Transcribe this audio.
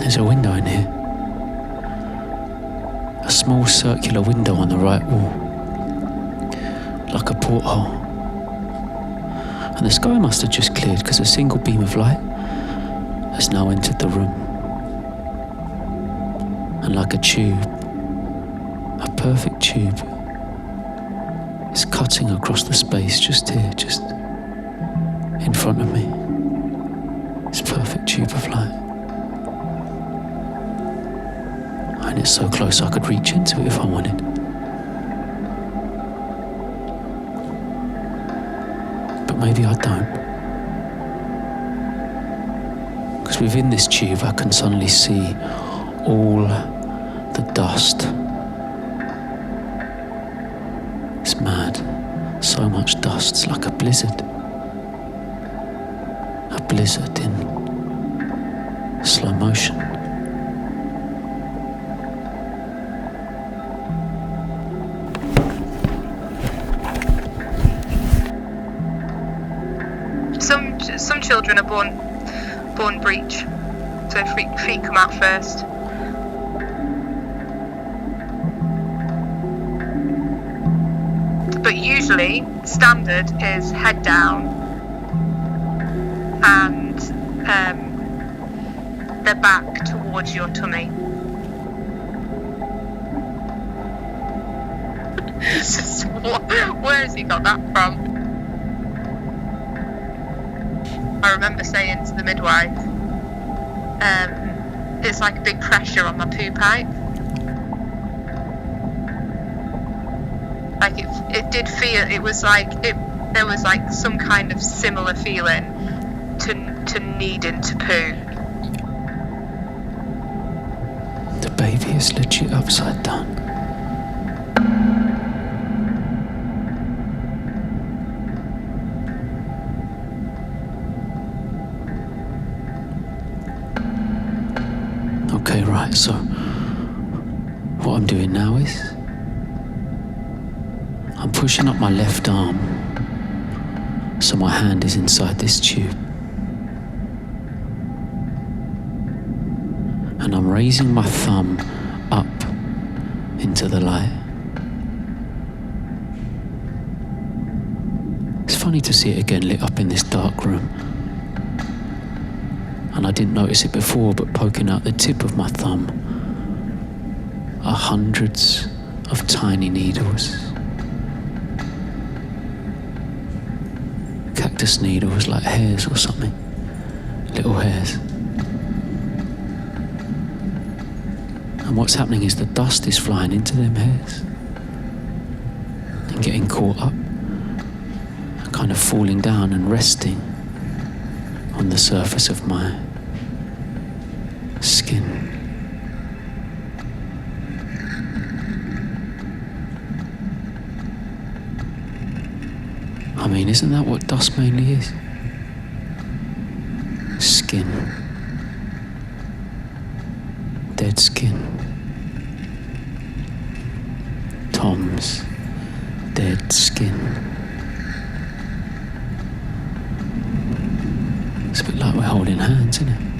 There's a window in here. A small circular window on the right wall. Like a porthole. And the sky must have just cleared because a single beam of light has now entered the room. And like a tube, a perfect tube, is cutting across the space just here, just in front of me. This perfect tube of light. And it's so close I could reach into it if I wanted. But maybe I don't. Because within this tube I can suddenly see all the dust. It's mad. So much dust. It's like a blizzard. A blizzard in slow motion. Some children are born breech, so feet come out first. But usually, standard is head down and their back towards your tummy. Where has he got that from? I remember saying to the midwife, it's like a big pressure on my poo pipe. Like it did feel, it was like, there was like some kind of similar feeling to needing to poo. The baby is legit upside down. Okay, right, so what I'm doing now is I'm pushing up my left arm so my hand is inside this tube. And I'm raising my thumb up into the light. It's funny to see it again lit up in this dark room. And I didn't notice it before, but poking out the tip of my thumb are hundreds of tiny needles. Cactus needles, like hairs or something. Little hairs. And what's happening is the dust is flying into them hairs and getting caught up and kind of falling down and resting on the surface of my skin. I mean, isn't that what dust mainly is? Skin. Dead skin. Tom's dead skin. It's a bit like we're holding hands, isn't it?